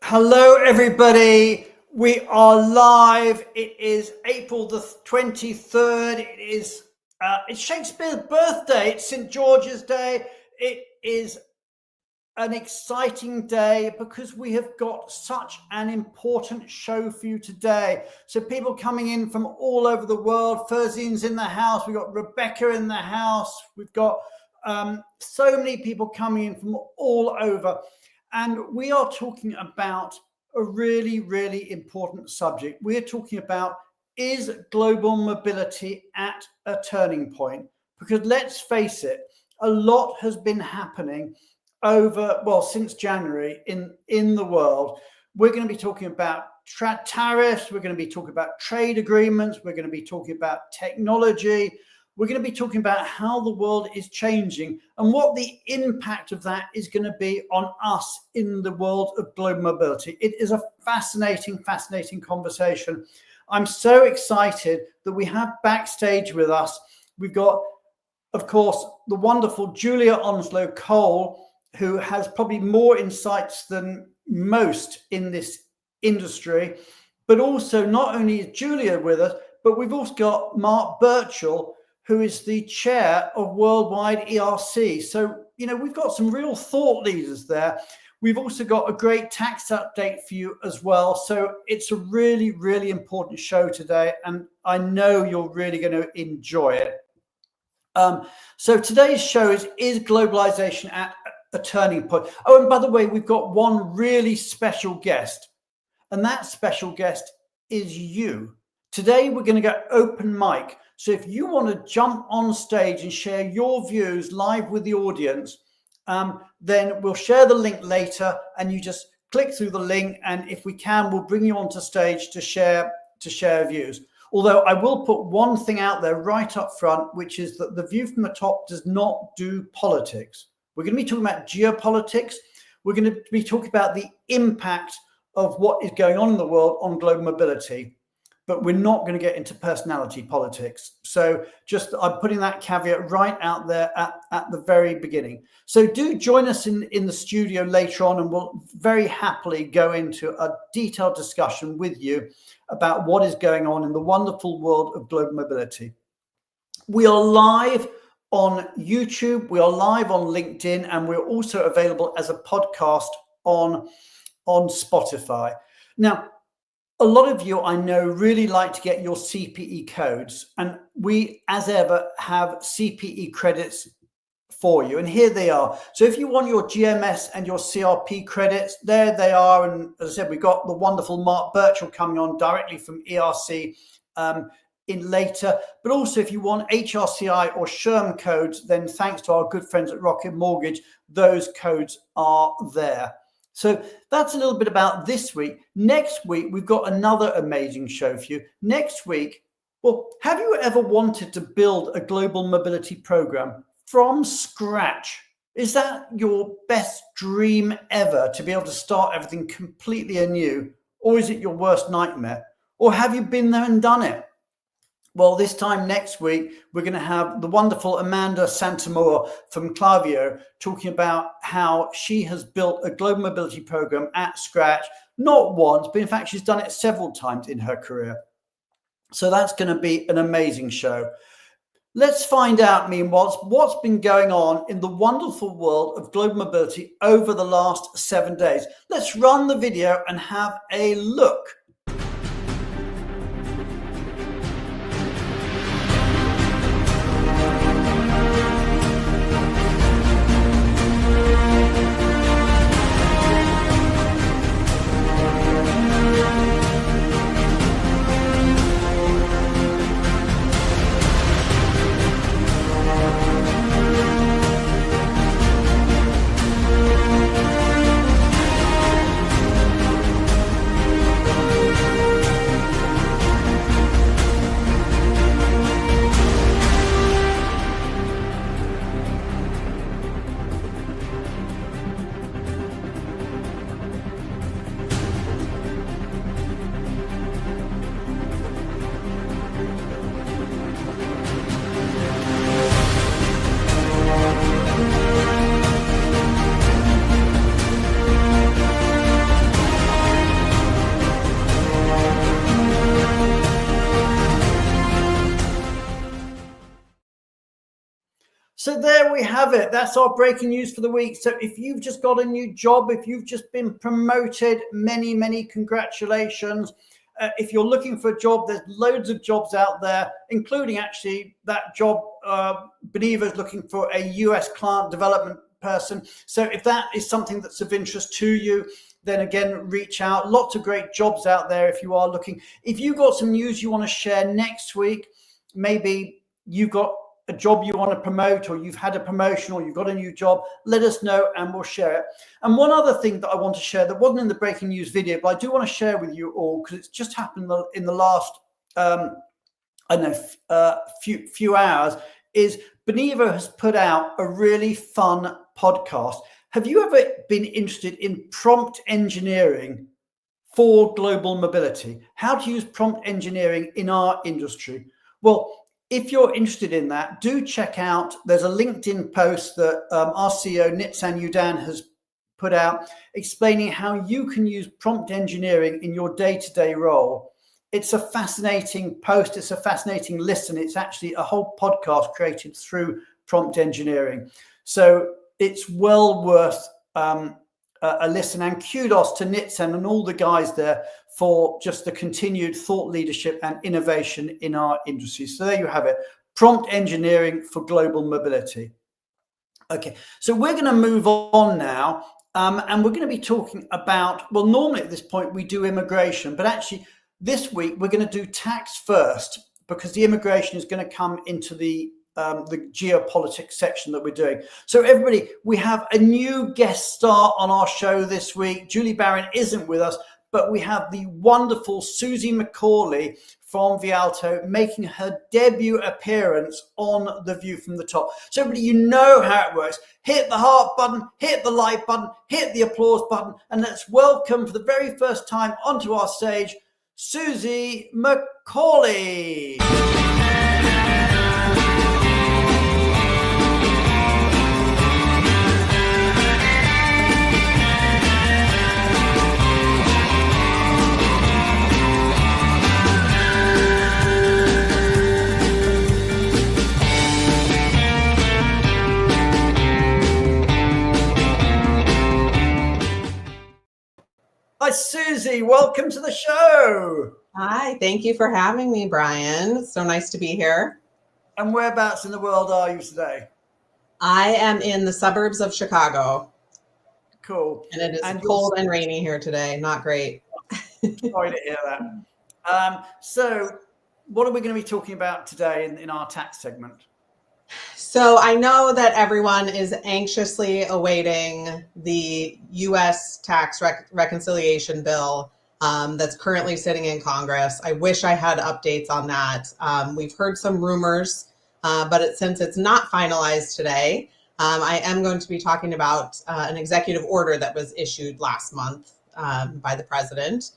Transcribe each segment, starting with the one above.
Hello, everybody. We are live. It is April the 23rd. It's Shakespeare's birthday. It's St. George's Day. It is an exciting day because we have got such an important show for you today. So people coming in from all over the world. Ferzine's in the house. We've got Rebecca in the house. We've got so many people coming in from all over. And we are talking about a really, really important subject. We're talking about, is global mobility at a turning point? Because let's face it, a lot has been happening since January in the world. We're going to be talking about tariffs. We're going to be talking about trade agreements. We're going to be talking about technology. We're going to be talking about how the world is changing and what the impact of that is going to be on us in the world of global mobility. It is a fascinating, fascinating conversation. I'm so excited that we have backstage with us. We've got, of course, the wonderful Julia Onslow-Cole, who has probably more insights than most in this industry. But also, not only is Julia with us, but we've also got Mark Burchell, who is the chair of Worldwide ERC. So, we've got some real thought leaders there. We've also got a great tax update for you as well. So it's a really, really important show today. And I know you're really going to enjoy it. So today's show is globalization at a turning point. Oh, and by the way, we've got one really special guest. And that special guest is you. Today, we're going to go open mic. So if you want to jump on stage and share your views live with the audience, then we'll share the link later and you just click through the link. And if we can, we'll bring you onto stage to share views. Although I will put one thing out there right up front, which is that the view from the top does not do politics. We're going to be talking about geopolitics. We're going to be talking about the impact of what is going on in the world on global mobility. But we're not going to get into personality politics. So I'm putting that caveat right out there at the very beginning. So do join us in the studio later on, and we'll very happily go into a detailed discussion with you about what is going on in the wonderful world of global mobility. We are live on YouTube, we are live on LinkedIn, and we're also available as a podcast on Spotify. Now, a lot of you I know really like to get your CPE codes, and we, as ever, have CPE credits for you. And here they are. So if you want your GMS and your CRP credits, there they are. And as I said, we've got the wonderful Mark Burchell coming on directly from ERC in later. But also if you want HRCI or SHRM codes, then thanks to our good friends at Rocket Mortgage, those codes are there. So that's a little bit about this week. Next week, we've got another amazing show for you. Next week, well, have you ever wanted to build a global mobility program from scratch? Is that your best dream ever, to be able to start everything completely anew? Or is it your worst nightmare? Or have you been there and done it? Well, this time next week, we're going to have the wonderful Amanda Santamora from Clavio talking about how she has built a global mobility program at scratch, not once, but in fact, she's done it several times in her career. So that's going to be an amazing show. Let's find out, meanwhile, what's been going on in the wonderful world of global mobility over the last 7 days. Let's run the video and have a look. So there we have it. That's our breaking news for the week. So if you've just got a new job, if you've just been promoted, many congratulations. If you're looking for a job, there's loads of jobs out there, including actually that job. Beneva is looking for a US client development person. So if that is something that's of interest to you, then again, reach out. Lots of great jobs out there if you are looking. If you've got some news you want to share next week, maybe you've got a job you want to promote, or you've had a promotion, or you've got a new job, let us know and we'll share it. And one other thing that I want to share that wasn't in the breaking news video, but I do want to share with you all, because it's just happened in the last few hours, is Beneva has put out a really fun podcast. Have you ever been interested in prompt engineering for global mobility? How to use prompt engineering in our industry? Well, if you're interested in that, do check out, there's a LinkedIn post that our CEO, Nitsan Udan, has put out explaining how you can use prompt engineering in your day-to-day role. It's a fascinating post. It's a fascinating listen. It's actually a whole podcast created through prompt engineering. So it's well worth a listen, and kudos to Nitsan and all the guys there for just the continued thought leadership and innovation in our industry. So there you have it, prompt engineering for global mobility. Okay, so we're going to move on now, and we're going to be talking about, well, normally at this point we do immigration, but actually this week we're going to do tax first, because the immigration is going to come into the geopolitics section that we're doing. So everybody, we have a new guest star on our show this week. Julie Barron isn't with us, but we have the wonderful Susie McCauley from Vialto making her debut appearance on The View from the Top. So everybody, you know how it works. Hit the heart button, hit the like button, hit the applause button, and let's welcome for the very first time onto our stage, Susie McCauley. Hi, Susie. Welcome to the show. Hi. Thank you for having me, Brian. It's so nice to be here. And whereabouts in the world are you today? I am in the suburbs of Chicago. Cool. And it is cold and rainy here today. Not great. Sorry to hear that. So what are we going to be talking about today in our tax segment? So I know that everyone is anxiously awaiting the U.S. tax reconciliation bill that's currently sitting in Congress. I wish I had updates on that. We've heard some rumors, but since it's not finalized today, I am going to be talking about an executive order that was issued last month by the president.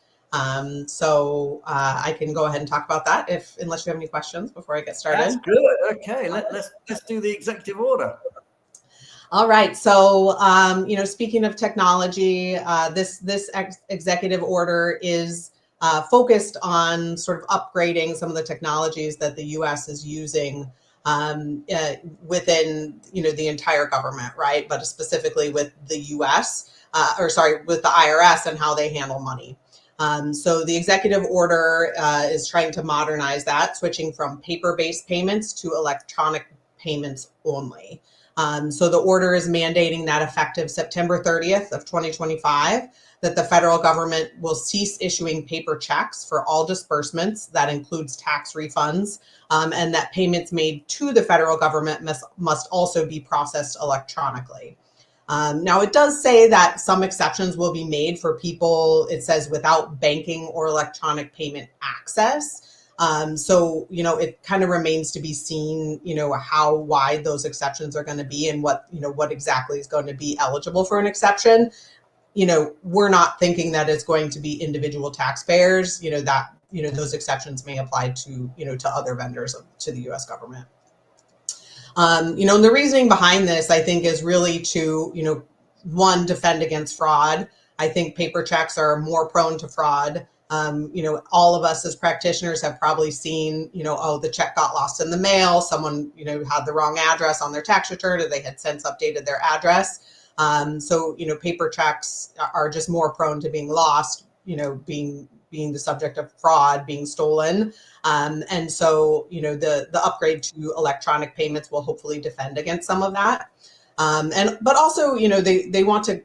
So I can go ahead and talk about that unless you have any questions before I get started. That's good. Okay, let's do the executive order. All right. So, speaking of technology, this executive order is focused on sort of upgrading some of the technologies that the U.S. is using within, the entire government, right? But specifically with the U.S. With the IRS and how they handle money. So the executive order is trying to modernize that, switching from paper-based payments to electronic payments only. So the order is mandating that effective September 30th of 2025, that the federal government will cease issuing paper checks for all disbursements. That includes tax refunds, and that payments made to the federal government must also be processed electronically. Now, it does say that some exceptions will be made for people, it says, without banking or electronic payment access. So, it kind of remains to be seen, how wide those exceptions are going to be and what exactly is going to be eligible for an exception. We're not thinking that it's going to be individual taxpayers, those exceptions may apply to, to other vendors to the US government. And the reasoning behind this, I think, is really to, one, defend against fraud. I think paper checks are more prone to fraud. All of us as practitioners have probably seen, the check got lost in the mail. Someone, had the wrong address on their tax return, or they had since updated their address. So, paper checks are just more prone to being lost, being the subject of fraud, being stolen. And so, the upgrade to electronic payments will hopefully defend against some of that. But also, they want to,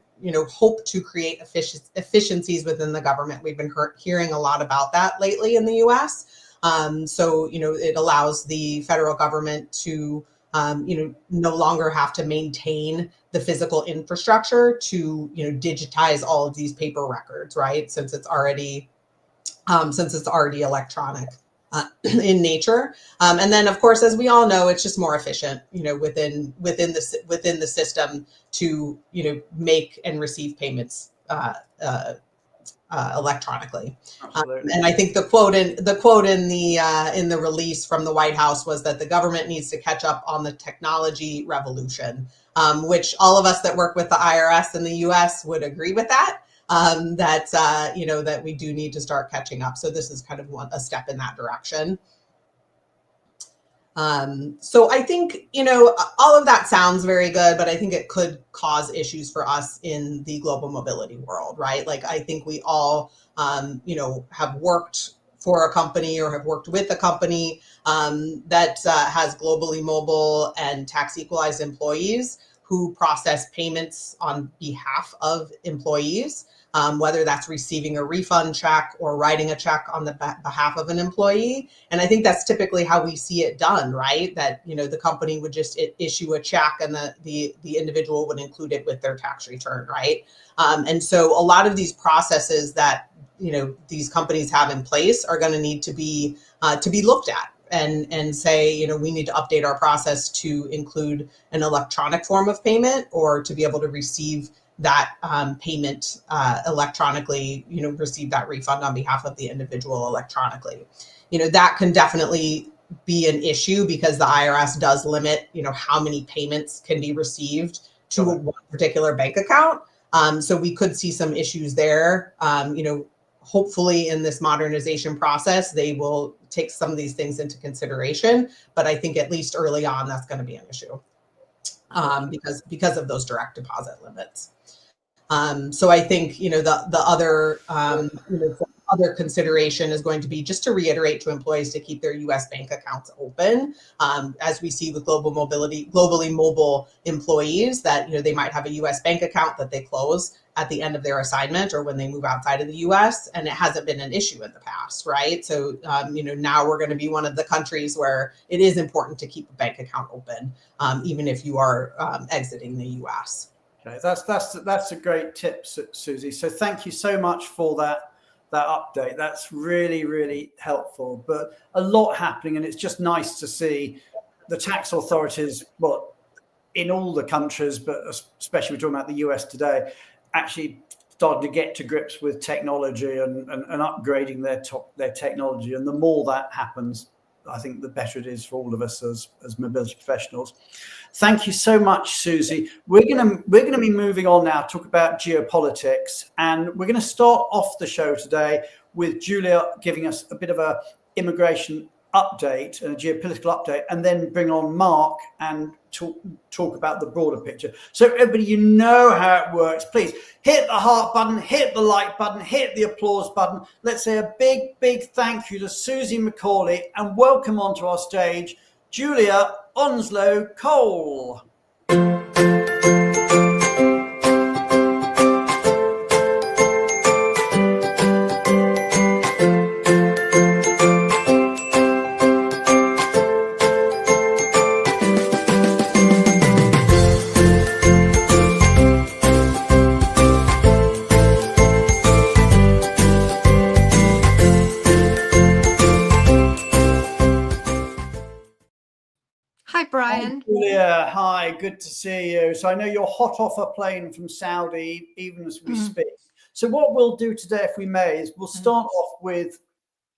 hope to create efficiencies within the government. We've been hearing a lot about that lately in the US. So, it allows the federal government to, no longer have to maintain the physical infrastructure to, digitize all of these paper records, right? Since it's already electronic in nature. And then, of course, as we all know, it's just more efficient, within the system to, make and receive payments electronically. And I think the quote in the release from the White House was that the government needs to catch up on the technology revolution, which all of us that work with the IRS in the US would agree with that. That we do need to start catching up. So this is kind of a step in that direction. So I think, all of that sounds very good, but I think it could cause issues for us in the global mobility world, right? Like, I think we all, have worked for a company or have worked with a company that has globally mobile and tax equalized employees who process payments on behalf of employees. Whether that's receiving a refund check or writing a check on the behalf of an employee. And I think that's typically how we see it done, right? That, the company would just issue a check and the individual would include it with their tax return, right? And so a lot of these processes that, these companies have in place are going to need to be looked at. And say, we need to update our process to include an electronic form of payment, or to be able to receive that payment electronically, receive that refund on behalf of the individual electronically. That can definitely be an issue because the IRS does limit, how many payments can be received to one particular bank account. So we could see some issues there. Hopefully in this modernization process, they will take some of these things into consideration. But I think at least early on, that's going to be an issue because of those direct deposit limits. So I think, the other consideration is going to be just to reiterate to employees to keep their U.S. bank accounts open. As we see with globally mobile employees, that, they might have a U.S. bank account that they close at the end of their assignment or when they move outside of the U.S. And it hasn't been an issue in the past, right? So, now we're going to be one of the countries where it is important to keep a bank account open, even if you are exiting the U.S. Okay, that's a great tip, Susie. So thank you so much for that update. That's really, really helpful. But a lot happening, and it's just nice to see the tax authorities, well, in all the countries, but especially we're talking about the US today, actually starting to get to grips with technology and upgrading their technology. And the more that happens, I think the better it is for all of us as mobility professionals. Thank you so much, Susie. We're gonna be moving on now, talk about geopolitics, and we're going to start off the show today with Julia giving us a bit of a immigration update and a geopolitical update, and then bring on Mark and talk about the broader picture. So everybody, you know how it works. Please hit the heart button, hit the like button, hit the applause button. Let's say a big thank you to Susie Macaulay, and welcome onto our stage Julia Onslow-Cole. Hi, Brian. Hi, Julia. Hi, good to see you. So I know you're hot off a plane from Saudi, even as we speak. So what we'll do today, if we may, is we'll start off with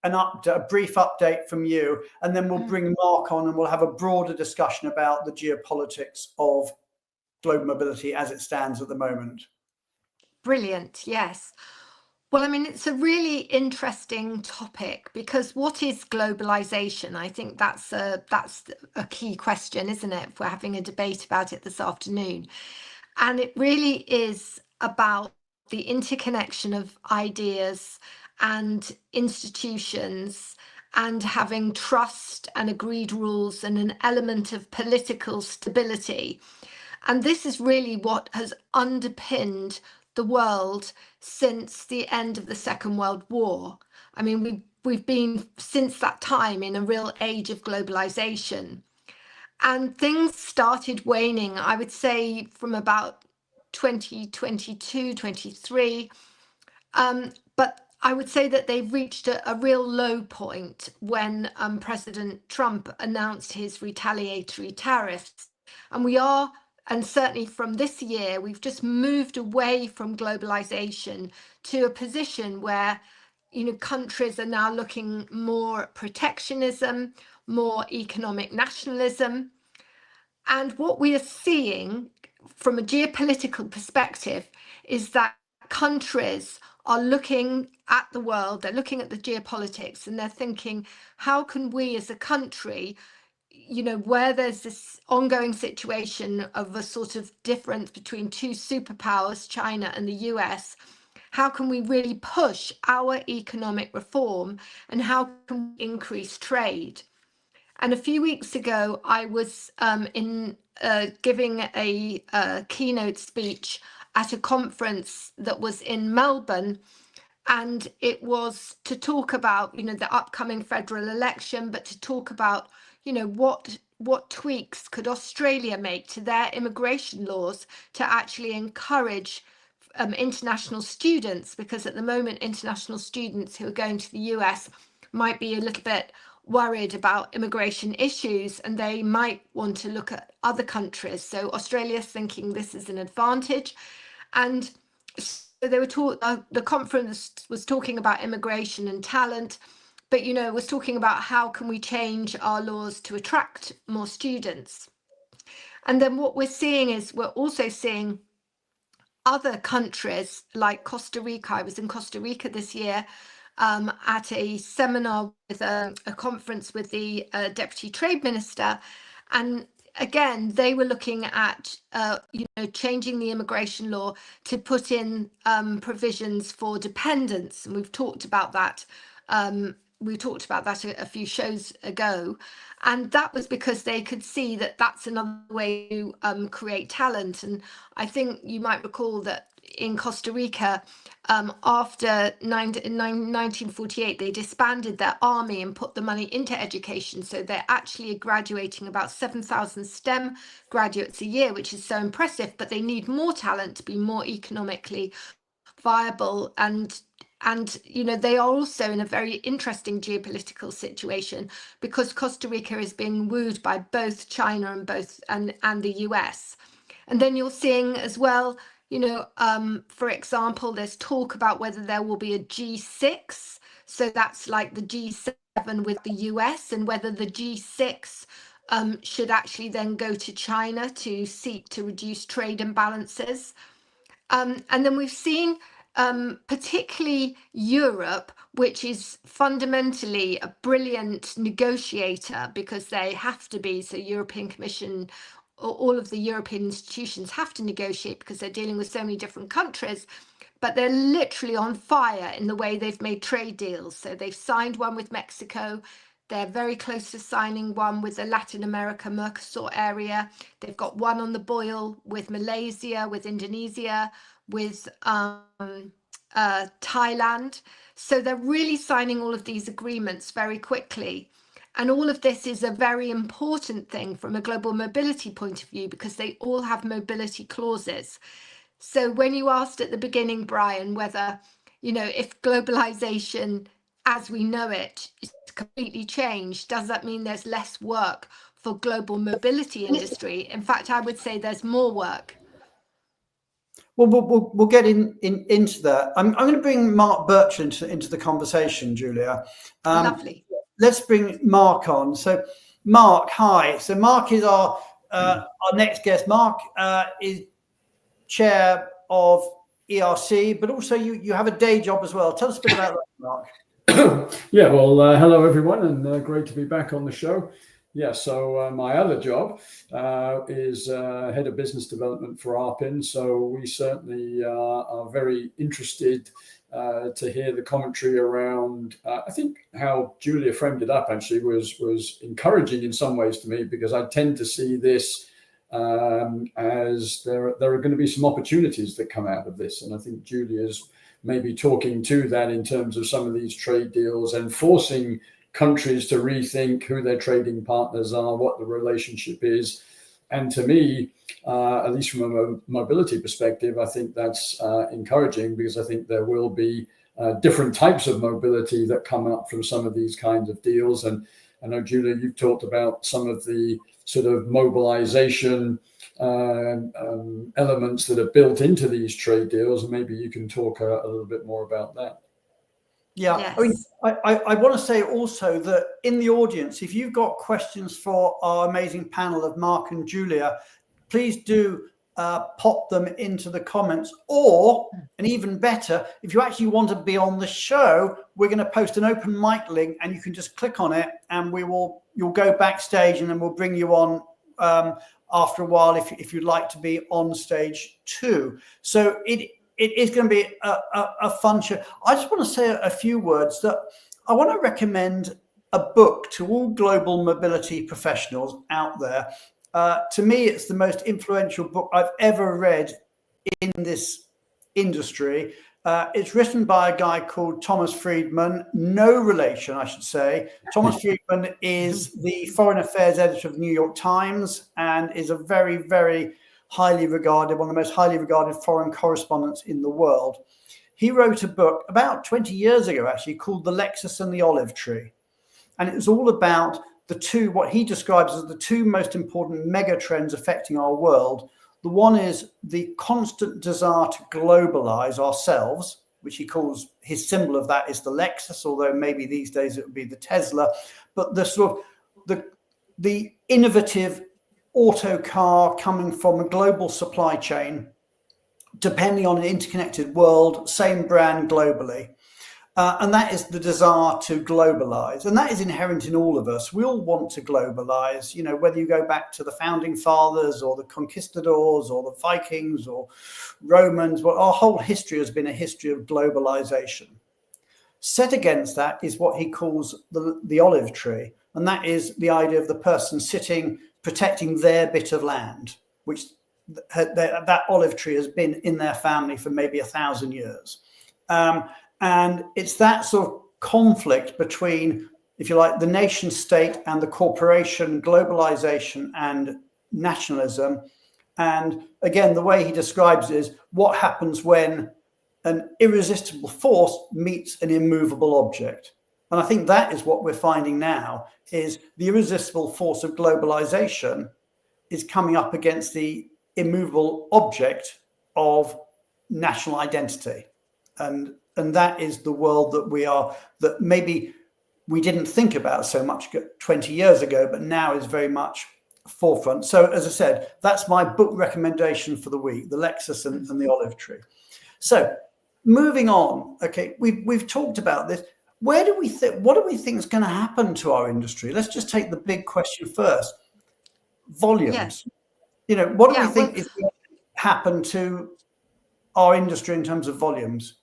a brief update from you, and then we'll bring Mark on and we'll have a broader discussion about the geopolitics of global mobility as it stands at the moment. Brilliant. Yes. Well, I mean, it's a really interesting topic because what is globalization? I think that's a key question, isn't it? If we're having a debate about it this afternoon. And it really is about the interconnection of ideas and institutions and having trust and agreed rules and an element of political stability. And this is really what has underpinned the world since the end of the Second World War. I mean, we've been since that time in a real age of globalization. And things started waning, I would say, from about 2022, 23. But I would say that they've reached a real low point when President Trump announced his retaliatory tariffs. And certainly from this year, we've just moved away from globalization to a position where, countries are now looking more at protectionism, more economic nationalism. And what we are seeing from a geopolitical perspective is that countries are looking at the world, they're looking at the geopolitics, and they're thinking, how can we as a country, where there's this ongoing situation of a sort of difference between two superpowers, China and the US, how can we really push our economic reform and how can we increase trade? And a few weeks ago, I was giving a keynote speech at a conference that was in Melbourne. And it was to talk about, the upcoming federal election, but to talk about, what tweaks could Australia make to their immigration laws to actually encourage international students, because at the moment, international students who are going to the US might be a little bit worried about immigration issues and they might want to look at other countries. So Australia's thinking this is an advantage. And so they were the conference was talking about immigration and talent, but was talking about how can we change our laws to attract more students. And then what we're seeing is we're also seeing other countries like Costa Rica. I was in Costa Rica this year at a seminar with a conference with the Deputy Trade Minister, and again they were looking at changing the immigration law to put in provisions for dependents, and we've talked about that. We talked about that a few shows ago, and that was because they could see that that's another way to create talent. And I think you might recall that in Costa Rica, after 1948, they disbanded their army and put the money into education. So they're actually graduating about 7,000 STEM graduates a year, which is so impressive, but they need more talent to be more economically viable. And they are also in a very interesting geopolitical situation because Costa Rica is being wooed by both China and the US. And then you're seeing as well, for example, there's talk about whether there will be a G6. So that's like the G7 with the US, and whether the G6 should actually then go to China to seek to reduce trade imbalances. And then we've seen particularly Europe, which is fundamentally a brilliant negotiator because they have to be. So European Commission, all of the European institutions have to negotiate because they're dealing with so many different countries, but they're literally on fire in the way they've made trade deals. So they've signed one with Mexico. They're very close to signing one with the Latin America Mercosur area. They've got one on the boil with Malaysia, with Indonesia, with Thailand. So they're really signing all of these agreements very quickly. And all of this is a very important thing from a global mobility point of view because they all have mobility clauses. So when you asked at the beginning, Brian, whether, if globalization as we know it is completely changed, does that mean there's less work for global mobility industry? In fact, I would say there's more work. Well, we'll get into that. I'm going to bring Mark Burchell into the conversation, Julia. Lovely. Let's bring Mark on. So, Mark, hi. So, Mark is our next guest. Mark is chair of ERC, but also you have a day job as well. Tell us a bit about that, Mark. Yeah, well, hello everyone, and great to be back on the show. Yeah, so my other job is head of business development for ARPIN. So we certainly are very interested to hear the commentary around. I think how Julia framed it up actually was encouraging in some ways to me, because I tend to see this as there are going to be some opportunities that come out of this, and I think Julia's maybe talking to that in terms of some of these trade deals and forcing countries to rethink who their trading partners are, what the relationship is. And to me, at least from a mobility perspective, I think that's encouraging, because I think there will be different types of mobility that come up from some of these kinds of deals. And I know, Julia, you've talked about some of the sort of mobilization elements that are built into these trade deals, and maybe you can talk a little bit more about that. Yeah, yes. I mean, I want to say also that in the audience, if you've got questions for our amazing panel of Mark and Julia, please do pop them into the comments, or, and even better, if you actually want to be on the show, we're going to post an open mic link and you can just click on it and you'll go backstage, and then we'll bring you on after a while if you'd like to be on stage too. So it is going to be a fun show. I just want to say a few words that I want to recommend a book to all global mobility professionals out there. To me, it's the most influential book I've ever read in this industry. It's written by a guy called Thomas Friedman, no relation, I should say. Thomas Friedman is the foreign affairs editor of the New York Times and is a very, very highly regarded, one of the most highly regarded foreign correspondents in the world. He wrote a book about 20 years ago, actually, called The Lexus and the Olive Tree. And it was all about what he describes as the two most important mega trends affecting our world. The one is the constant desire to globalize ourselves, which he calls, his symbol of that is the Lexus, although maybe these days it would be the Tesla. But the sort of the innovative auto car coming from a global supply chain, depending on an interconnected world, same brand globally. And that is the desire to globalize. And that is inherent in all of us. We all want to globalize, whether you go back to the founding fathers or the conquistadors or the Vikings or Romans. Well, our whole history has been a history of globalization. Set against that is what he calls the olive tree. And that is the idea of the person sitting, protecting their bit of land, which that olive tree has been in their family for maybe 1,000 years. And it's that sort of conflict between, if you like, the nation state and the corporation, globalization and nationalism. And again, the way he describes it is what happens when an irresistible force meets an immovable object. And I think that is what we're finding now, is the irresistible force of globalization is coming up against the immovable object of national identity. And that is the world that maybe we didn't think about so much 20 years ago, but now is very much forefront. So as I said, that's my book recommendation for the week, The Lexus and the Olive Tree. So moving on. Okay, we've talked about this. Where do we think? What do we think is going to happen to our industry? Let's just take the big question first. Volumes. Yeah. What do we Yeah, think well, is going to happen to our industry in terms of volumes?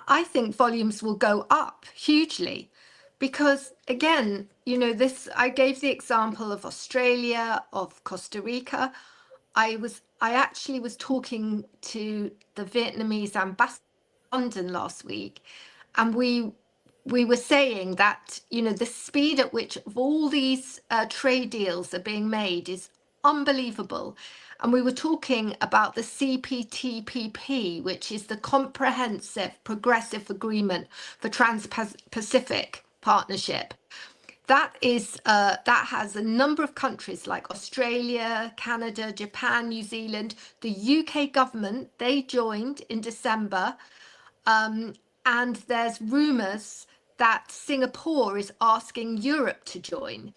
I think volumes will go up hugely because, again, I gave the example of Australia, of Costa Rica. I actually was talking to the Vietnamese ambassador in London last week, and we were saying that the speed at which all these trade deals are being made is unbelievable. And we were talking about the CPTPP, which is the Comprehensive Progressive Agreement for Trans-Pacific Partnership. That has a number of countries like Australia, Canada, Japan, New Zealand. The UK government, they joined in December, and there's rumours that Singapore is asking Europe to join.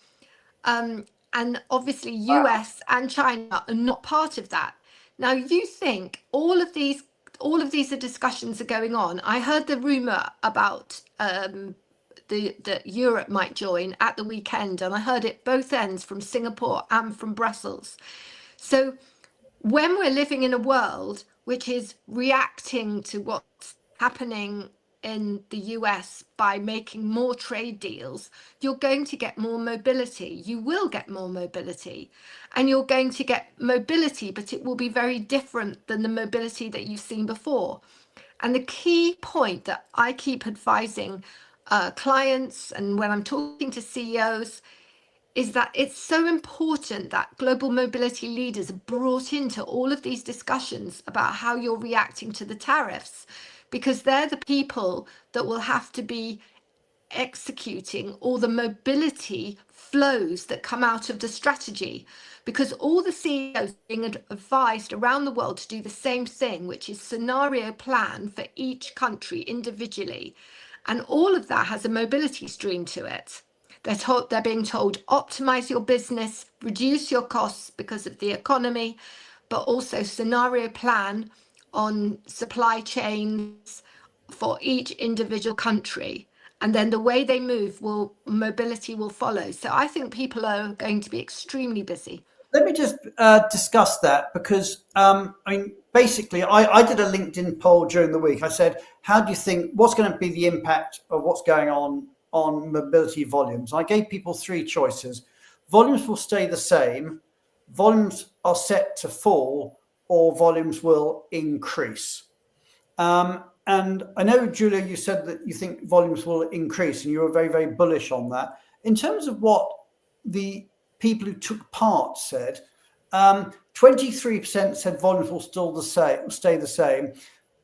And obviously US and China are not part of that. Now you think all of these are discussions are going on. I heard the rumour about that Europe might join at the weekend, and I heard it both ends, from Singapore and from Brussels. So when we're living in a world which is reacting to what's happening in the US by making more trade deals, you're going to get more mobility. You will get more mobility, and you're going to get mobility, but it will be very different than the mobility that you've seen before. And the key point that I keep advising clients, and when I'm talking to CEOs, is that it's so important that global mobility leaders are brought into all of these discussions about how you're reacting to the tariffs, because they're the people that will have to be executing all the mobility flows that come out of the strategy, because all the CEOs being advised around the world to do the same thing, which is scenario plan for each country individually. And all of that has a mobility stream to it. They're being told, optimize your business, reduce your costs because of the economy, but also scenario plan on supply chains for each individual country. And then the way they move, mobility will follow. So I think people are going to be extremely busy. Let me just discuss that, because basically I did a LinkedIn poll during the week. I said, how do you think, what's going to be the impact of what's going on mobility volumes? I gave people three choices. Volumes will stay the same, volumes are set to fall, or volumes will increase. And I know, Julia, you said that you think volumes will increase, and you were very, very bullish on that. In terms of what the people who took part said, 23% said volumes will stay the same.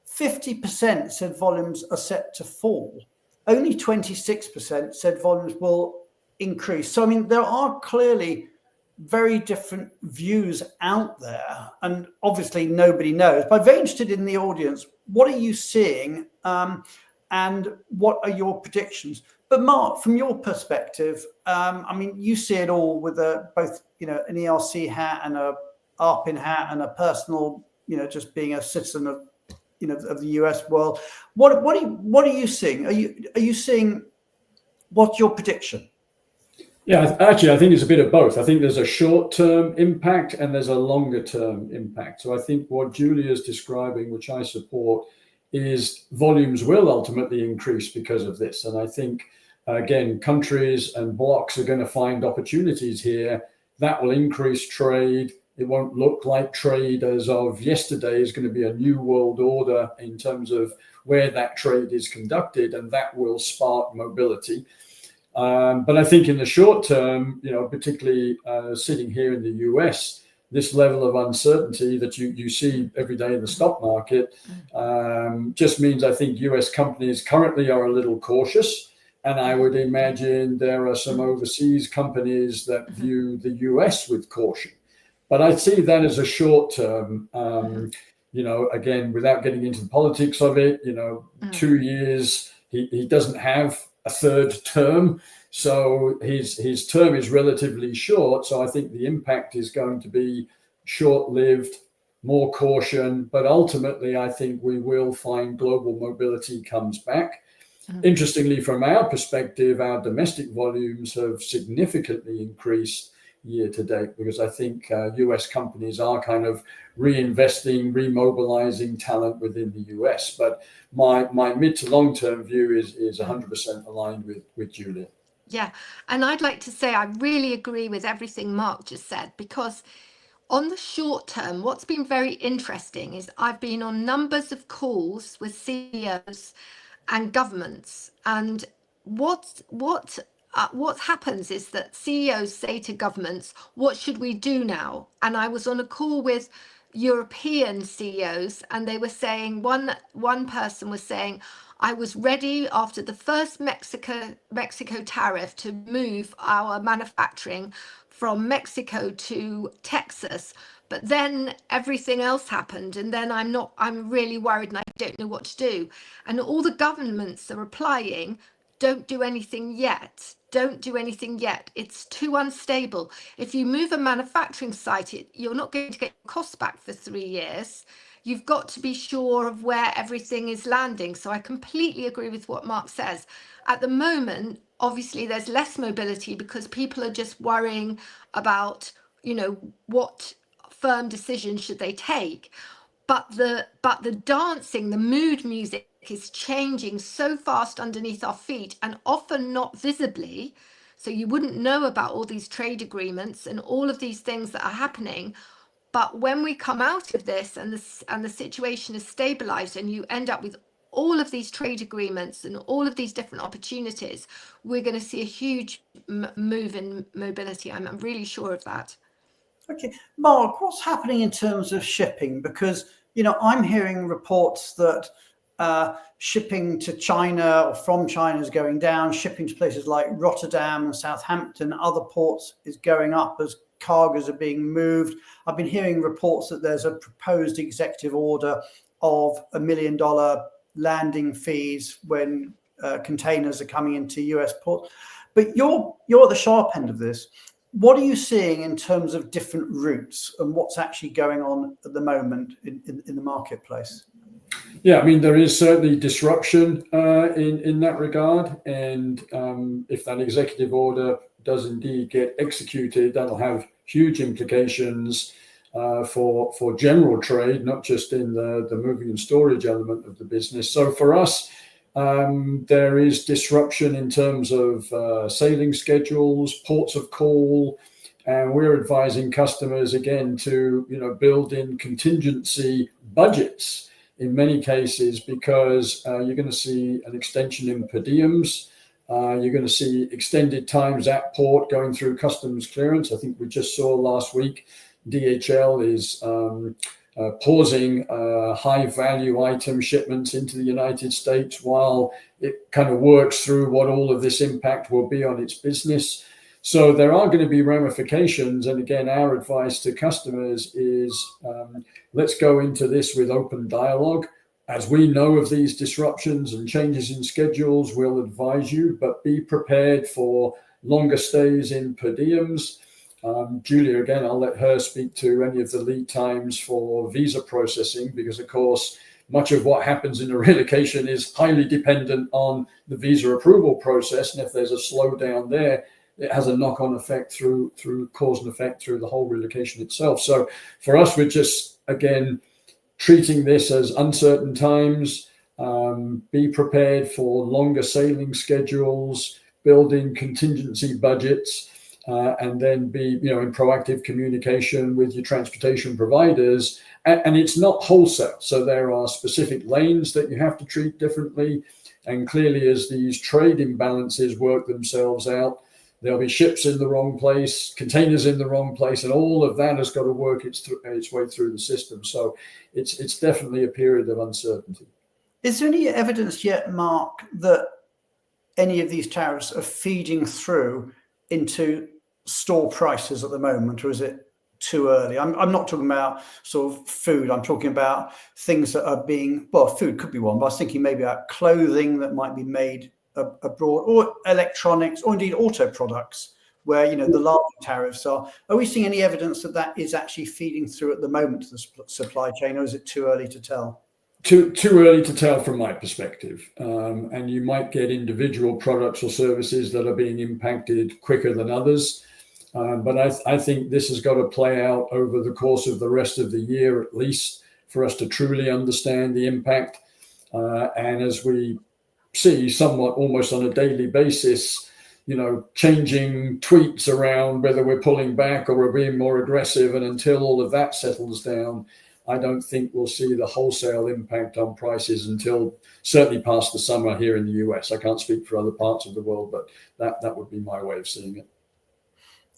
50% said volumes are set to fall. Only 26% said volumes will increase. So, there are clearly very different views out there, and obviously nobody knows. But I'm very interested in the audience. What are you seeing, and what are your predictions? But Mark, from your perspective, you see it all with both, an ERC hat and a ARPIN hat and a personal, just being a citizen of, of the US world. What are you seeing? Are you seeing, what's your prediction? Yeah, actually, I think it's a bit of both. I think there's a short-term impact and there's a longer-term impact. So I think what Julia is describing, which I support, is volumes will ultimately increase because of this. And I think, again, countries and blocs are going to find opportunities here that will increase trade. It won't look like trade as of yesterday. Is going to be a new world order in terms of where that trade is conducted, and that will spark mobility. But I think in the short term, particularly sitting here in the US, this level of uncertainty that you see every day in the stock market just means I think US companies currently are a little cautious. And I would imagine there are some overseas companies that view the US with caution. But I see that as a short term, again, without getting into the politics of it, 2 years, he doesn't have a third term. So his term is relatively short. So I think the impact is going to be short-lived, more caution, but ultimately I think we will find global mobility comes back. Interestingly, from our perspective, our domestic volumes have significantly increased year to date, because I think US companies are kind of reinvesting, remobilizing talent within the US. But my mid to long term view is 100% aligned with Julia. Yeah, and I'd like to say I really agree with everything Mark just said, because on the short term, what's been very interesting is I've been on numbers of calls with CEOs and governments, and what happens is that CEOs say to governments, what should we do now? And I was on a call with European CEOs, and they were saying, one person was saying, I was ready after the first Mexico tariff to move our manufacturing from Mexico to Texas, but then everything else happened, and then I'm really worried and I don't know what to do. And all the governments are replying, don't do anything yet. Don't do anything yet. It's too unstable. If you move a manufacturing site, you're not going to get your costs back for 3 years. You've got to be sure of where everything is landing. So I completely agree with what Mark says. At the moment, obviously, there's less mobility because people are just worrying about, what firm decisions should they take. But the dancing, the mood music is changing so fast underneath our feet, and often not visibly. So you wouldn't know about all these trade agreements and all of these things that are happening. But when we come out of this and the situation is stabilized, and you end up with all of these trade agreements and all of these different opportunities, we're going to see a huge move in mobility. I'm really sure of that. Okay, Mark, what's happening in terms of shipping? Because, I'm hearing reports that shipping to China or from China is going down, shipping to places like Rotterdam and Southampton, other ports is going up as cargoes are being moved. I've been hearing reports that there's a proposed executive order of $1 million landing fees when containers are coming into US ports. But you're at the sharp end of this. What are you seeing in terms of different routes and what's actually going on at the moment in the marketplace? Yeah, I mean, there is certainly disruption in that regard. And if that executive order does indeed get executed, that'll have huge implications for general trade, not just in the moving and storage element of the business. So for us, there is disruption in terms of sailing schedules, ports of call, and we're advising customers again to build in contingency budgets in many cases, because you're going to see an extension in per diems. You're going to see extended times at port going through customs clearance. I think we just saw last week DHL is pausing high value item shipments into the United States while it kind of works through what all of this impact will be on its business. So there are going to be ramifications. And again, our advice to customers is let's go into this with open dialogue. As we know of these disruptions and changes in schedules, we'll advise you, but be prepared for longer stays in per diems. Julia, again, I'll let her speak to any of the lead times for visa processing, because, of course, much of what happens in a relocation is highly dependent on the visa approval process. And if there's a slowdown there, it has a knock-on effect through cause and effect through the whole relocation itself. So for us, we're just, again, treating this as uncertain times. Be prepared for longer sailing schedules, building contingency budgets, and then be in proactive communication with your transportation providers. And it's not wholesale. So there are specific lanes that you have to treat differently. And clearly, as these trade imbalances work themselves out, there'll be ships in the wrong place, containers in the wrong place, and all of that has got to work its way through the system. So it's definitely a period of uncertainty. Is there any evidence yet, Mark, that any of these tariffs are feeding through into store prices at the moment, or is it too early? I'm not talking about sort of food. I'm talking about things that are being, well, food could be one, but I was thinking maybe about clothing that might be made abroad, or electronics, or indeed auto products, where, you know, the large tariffs are. Are we seeing any evidence that that is actually feeding through at the moment to the supply chain, or is it too early to tell? Too early to tell from my perspective. And you might get individual products or services that are being impacted quicker than others. But I think this has got to play out over the course of the rest of the year, at least, for us to truly understand the impact. And as we see somewhat almost on a daily basis, you know, changing tweets around whether we're pulling back or we're being more aggressive. And until all of that settles down, I don't think we'll see the wholesale impact on prices until certainly past the summer here in the US. I can't speak for other parts of the world, but that would be my way of seeing it.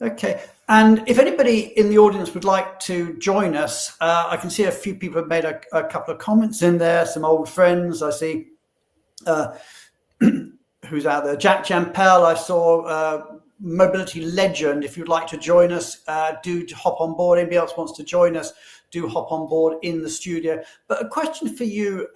Okay. And if anybody in the audience would like to join us, I can see a few people have made a couple of comments in there, some old friends. I see who's out there. Jack Jampel, I saw Mobility Legend. If you'd like to join us, do hop on board. Anybody else wants to join us, do hop on board in the studio. But a question for you,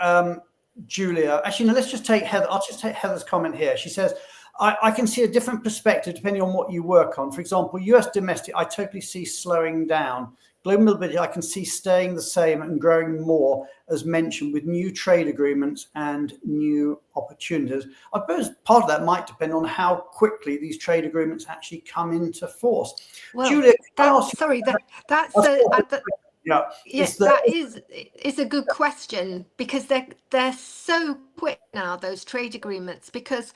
Julia. Actually, no, let's just take Heather. I'll just take Heather's comment here. She says, I can see a different perspective depending on what you work on. For example, US domestic, I totally see slowing down. Global mobility, I can see staying the same and growing more, as mentioned, with new trade agreements and new opportunities. I suppose part of that might depend on how quickly these trade agreements actually come into force. Well, Julia, that is a good question, because they're so quick now, those trade agreements, because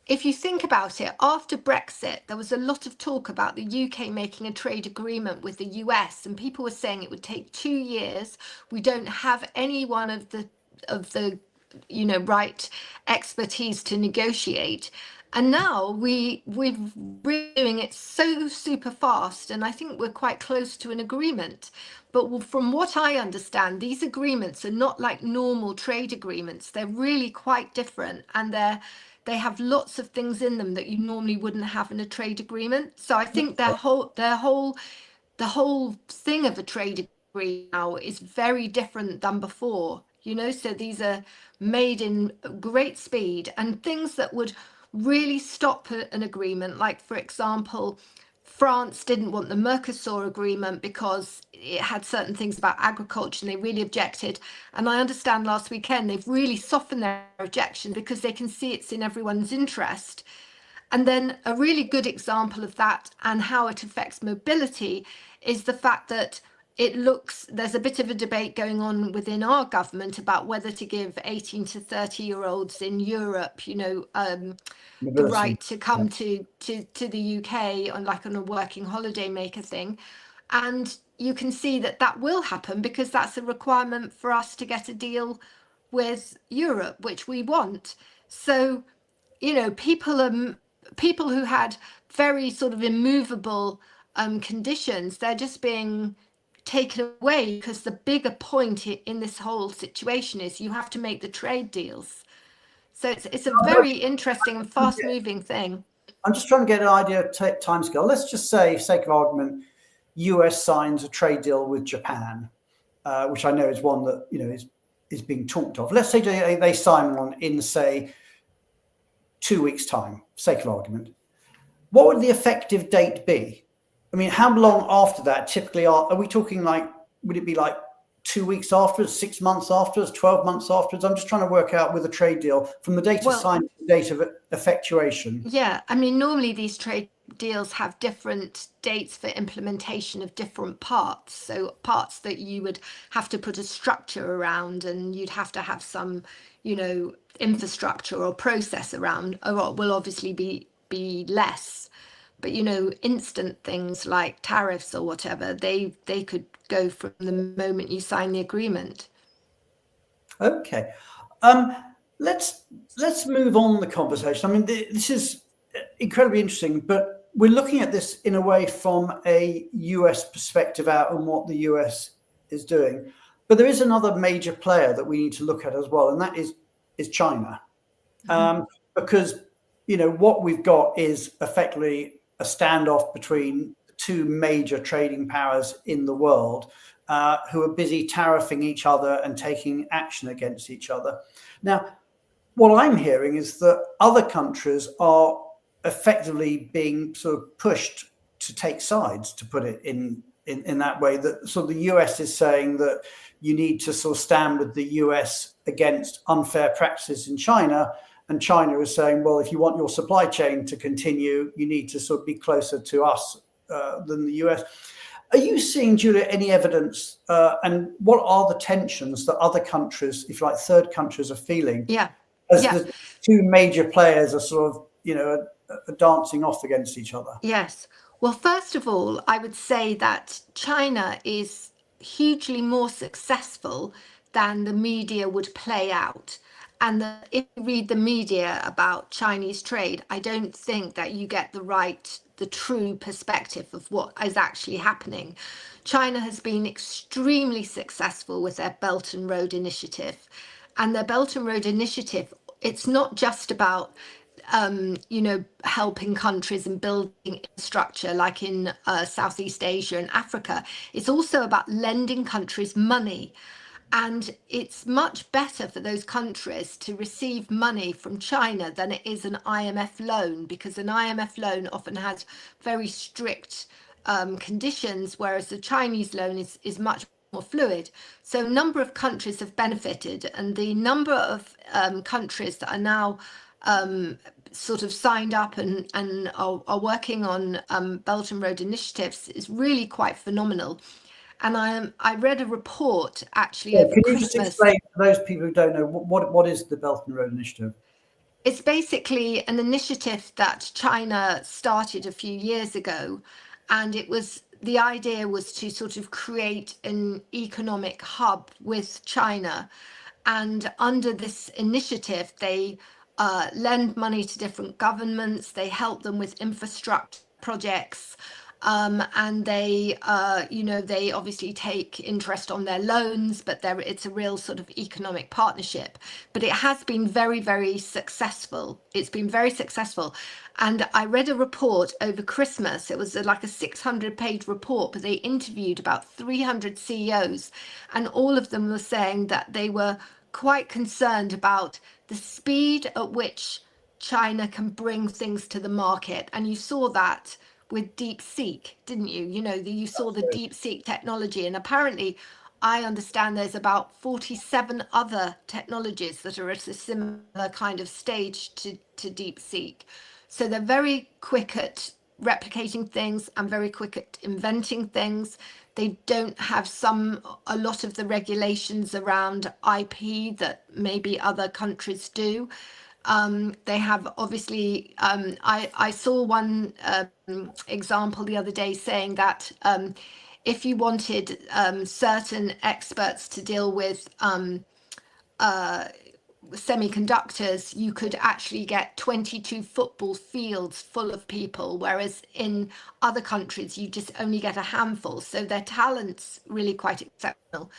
if you think about it, after Brexit, there was a lot of talk about the UK making a trade agreement with the US, and people were saying it would take 2 years. We don't have any one of the right expertise to negotiate. And now we're really doing it so super fast, and I think we're quite close to an agreement. But from what I understand, these agreements are not like normal trade agreements. They're really quite different, and they have lots of things in them that you normally wouldn't have in a trade agreement. So I think the whole thing of a trade agreement now is very different than before. You know, so these are made in great speed, and things that would really stop an agreement, like, for example, France didn't want the Mercosur agreement because it had certain things about agriculture, and they really objected. And I understand last weekend they've really softened their objection because they can see it's in everyone's interest. And then a really good example of that and how it affects mobility is the fact that there's a bit of a debate going on within our government about whether to give 18 to 30-year-olds in Europe, the right to come to the UK on a working holiday maker thing. And you can see that will happen because that's a requirement for us to get a deal with Europe, which we want. So, people who had very sort of immovable conditions, they're just being taken away, because the bigger point in this whole situation is you have to make the trade deals. So it's a very interesting and fast-moving thing. I'm just trying to get an idea of timescale. Let's just say, for sake of argument, US signs a trade deal with Japan, which I know is one that is being talked of. Let's say they sign one in, say, 2 weeks' time, for sake of argument. What would the effective date be? I mean, how long after that typically are we talking? Like, would it be like 2 weeks afterwards, 6 months afterwards, 12 months afterwards? I'm just trying to work out with a trade deal from the date of signing to the date of effectuation. Yeah, I mean, normally these trade deals have different dates for implementation of different parts. So parts that you would have to put a structure around, and you'd have to have some, infrastructure or process around, or will obviously be less. But instant things like tariffs or whatever, they could go from the moment you sign the agreement. Okay, let's move on the conversation. I mean, this is incredibly interesting, but we're looking at this in a way from a US perspective out on what the US is doing. But there is another major player that we need to look at as well, and that is China, because what we've got is effectively a standoff between the two major trading powers in the world, who are busy tariffing each other and taking action against each other. Now, what I'm hearing is that other countries are effectively being sort of pushed to take sides, to put it in that way. That sort of the US is saying that you need to sort of stand with the US against unfair practices in China, and China is saying, well, if you want your supply chain to continue, you need to sort of be closer to us than the US. Are you seeing, Julia, any evidence, and what are the tensions that other countries, if you like, third countries, are feeling? Yeah. As Yeah. the two major players are sort of, are dancing off against each other. Yes. Well, first of all, I would say that China is hugely more successful than the media would play out. And if you read the media about Chinese trade, I don't think that you get the true perspective of what is actually happening. China has been extremely successful with their Belt and Road Initiative. And their Belt and Road Initiative, it's not just about helping countries and building infrastructure like in Southeast Asia and Africa. It's also about lending countries money. And it's much better for those countries to receive money from China than it is an IMF loan, because an IMF loan often has very strict conditions, whereas the Chinese loan is much more fluid. So a number of countries have benefited, and the number of countries that are now sort of signed up and are working on Belt and Road initiatives is really quite phenomenal. And I read a report actually over Can you Christmas. just explain to those people who don't know what is the Belt and Road Initiative? It's basically an initiative that China started a few years ago, and the idea was to sort of create an economic hub with China. And under this initiative, they lend money to different governments, they help them with infrastructure projects, and they obviously take interest on their loans, but it's a real sort of economic partnership. But it has been very, very successful. It's been very successful. And I read a report over Christmas. It was like a 600-page report, but they interviewed about 300 CEOs, and all of them were saying that they were quite concerned about the speed at which China can bring things to the market. And you saw that with DeepSeek, didn't you? You saw the DeepSeek technology, and apparently I understand there's about 47 other technologies that are at a similar kind of stage to DeepSeek. So they're very quick at replicating things and very quick at inventing things. They don't have a lot of the regulations around IP that maybe other countries do. They have obviously, I saw one example the other day saying that if you wanted certain experts to deal with semiconductors, you could actually get 22 football fields full of people, whereas in other countries you just only get a handful. So their talent's really quite exceptional.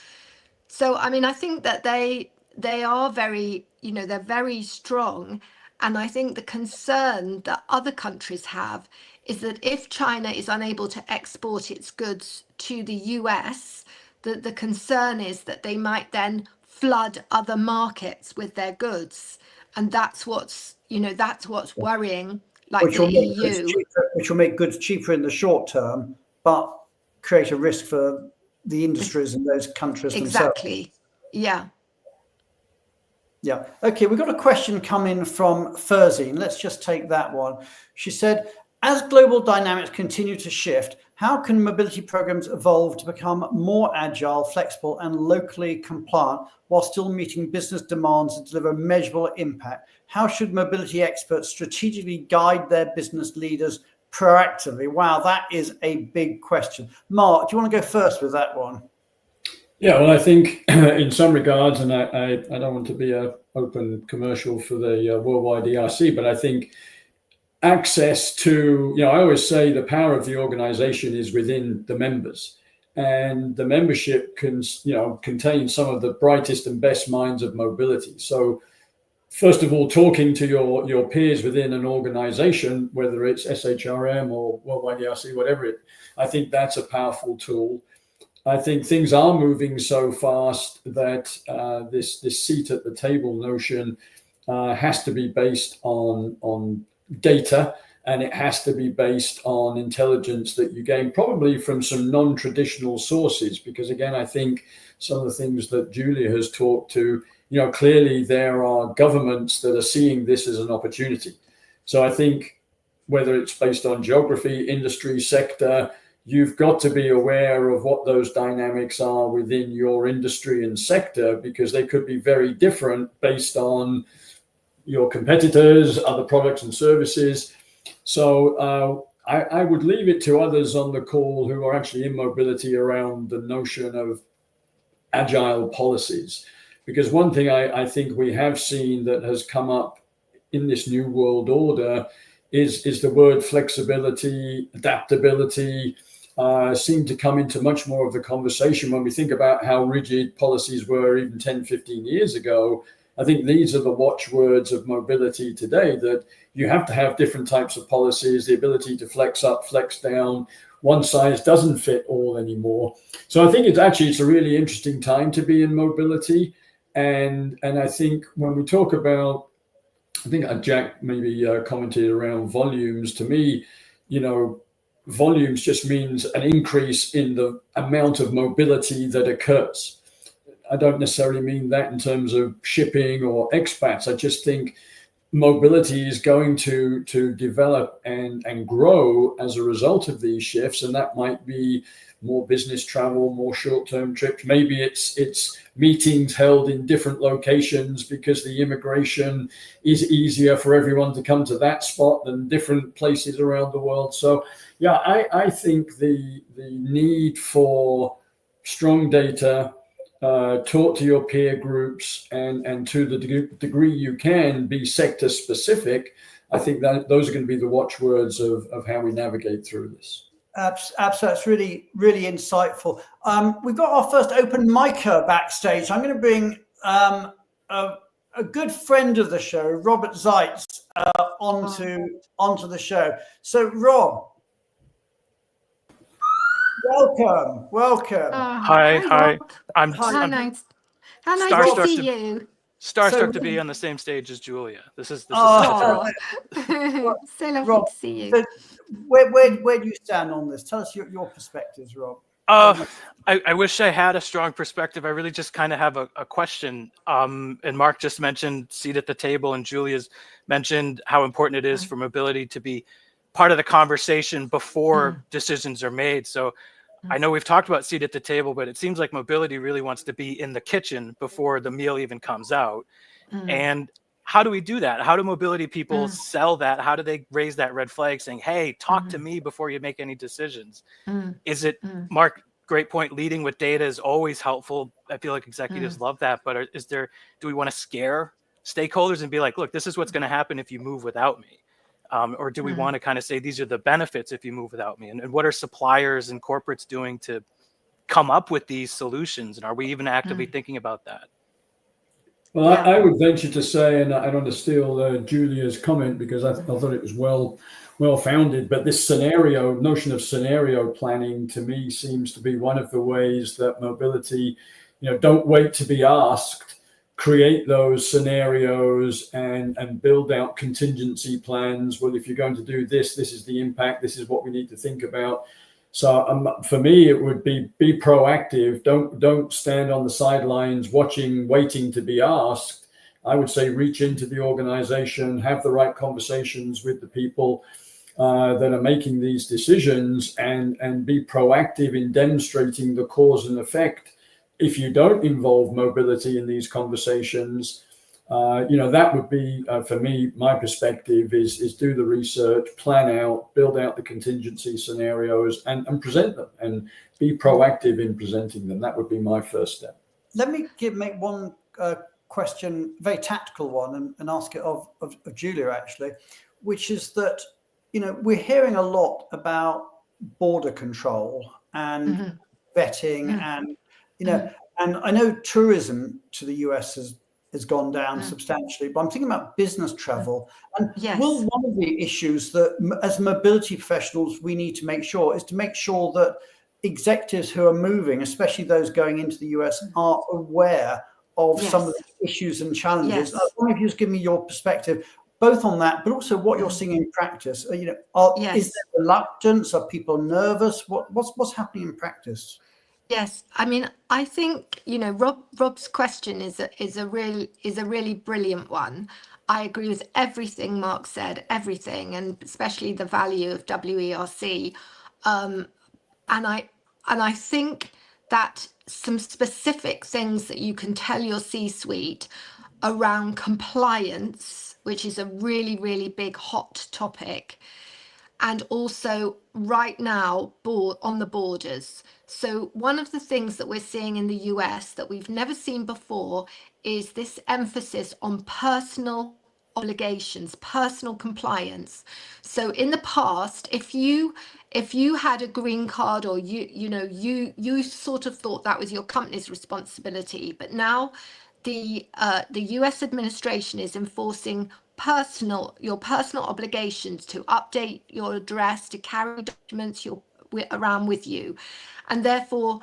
So I mean, I think that they are very, they're very strong. And I think the concern that other countries have is that if China is unable to export its goods to the US, the concern is that they might then flood other markets with their goods. And that's what's worrying, like the EU. Which will make goods cheaper in the short term, but create a risk for the industries in those countries Exactly. themselves. Yeah. Yeah. Okay, we've got a question coming from Furzine. Let's just take that one. She said, as global dynamics continue to shift, how can mobility programs evolve to become more agile, flexible, and locally compliant while still meeting business demands and deliver measurable impact? How should mobility experts strategically guide their business leaders proactively? Wow, that is a big question. Mark, do you want to go first with that one? Yeah, well, I think in some regards, and I don't want to be an open commercial for the Worldwide ERC, but I think access to, I always say the power of the organization is within the members, and the membership can, contain some of the brightest and best minds of mobility. So first of all, talking to your peers within an organization, whether it's SHRM or Worldwide ERC, whatever I think that's a powerful tool. I think things are moving so fast that this seat at the table notion has to be based on data and it has to be based on intelligence that you gain probably from some non-traditional sources, because again, I think some of the things that Julia has talked to, clearly there are governments that are seeing this as an opportunity. So I think whether it's based on geography, industry, sector, you've got to be aware of what those dynamics are within your industry and sector, because they could be very different based on your competitors, other products and services. So I would leave it to others on the call who are actually in mobility around the notion of agile policies. Because one thing I think we have seen that has come up in this new world order is the word flexibility, adaptability, seem to come into much more of the conversation when we think about how rigid policies were even 10, 15 years ago. I think these are the watchwords of mobility today, that you have to have different types of policies, the ability to flex up, flex down. One size doesn't fit all anymore. So I think it's a really interesting time to be in mobility. And I think when we talk about, I think Jack maybe commented around volumes. To me, volumes just means an increase in the amount of mobility that occurs. I don't necessarily mean that in terms of shipping or expats. I just think mobility is going to develop and grow as a result of these shifts, and that might be more business travel, more short-term trips. Maybe it's meetings held in different locations because the immigration is easier for everyone to come to that spot than different places around the world. So yeah, I think the need for strong data, talk to your peer groups, and to the degree you can be sector specific, I think that those are going to be the watchwords of how we navigate through this. Absolutely, it's really, really insightful. We've got our first open micer backstage. I'm going to bring a good friend of the show, Robert Zeitz, onto the show. So, Rob, welcome. Hi. How nice to see you. Starstruck to be on the same stage as Julia. This is so lovely to see you. So where do you stand on this? Tell us your perspectives, Rob. I wish I had a strong perspective. I really just kind of have a question. And Mark just mentioned seat at the table, and Julia's mentioned how important it is for mobility to be part of the conversation before decisions are made. So I know we've talked about seat at the table, but it seems like mobility really wants to be in the kitchen before the meal even comes out. And how do we do that? How do mobility people sell that? How do they raise that red flag saying, hey, talk to me before you make any decisions? Is it, Mark, great point, leading with data is always helpful. I feel like executives love that, but do we want to scare stakeholders and be like, look, this is what's going to happen if you move without me? Or do we want to kind of say, these are the benefits if you move without me? And what are suppliers and corporates doing to come up with these solutions? And are we even actively thinking about that? Well, I would venture to say, and I don't want to steal Julia's comment because I thought it was well founded, but this notion of scenario planning to me seems to be one of the ways that mobility, don't wait to be asked, create those scenarios and build out contingency plans. Well, if you're going to do this is the impact, this is what we need to think about. So for me, it would be proactive. Don't stand on the sidelines waiting to be asked. I would say reach into the organization, have the right conversations with the people that are making these decisions, and be proactive in demonstrating the cause and effect. If you don't involve mobility in these conversations, that would be, for me, my perspective is do the research, plan out, build out the contingency scenarios, and present them, and be proactive in presenting them. That would be my first step. Let me make one question, very tactical one, and ask it of Julia, actually, which is that, we're hearing a lot about border control and vetting and, and I know tourism to the US has gone down substantially, but I'm thinking about business travel. And will one of the issues that as mobility professionals we need to make sure is to make sure that executives who are moving, especially those going into the US, are aware of some of the issues and challenges. I wonder if you just give me your perspective. both on that, but also what you're seeing in practice. You know, is Yes. there reluctance? Are people nervous? What's happening in practice? Yes, I mean, I think, you know, Rob's question is a really brilliant one. I agree with everything Mark said, everything, and especially the value of WERC. Um, and I think that some specific things that you can tell your C-suite around compliance, which is a really big hot topic, and also right now on the borders. So one of the things that we're seeing in the US that we've never seen before is this emphasis on personal obligations, personal compliance. So in the past, if you had a green card, or you sort of thought that was your company's responsibility, but now the US administration is enforcing your personal obligations to update your address, to carry documents around with you, and therefore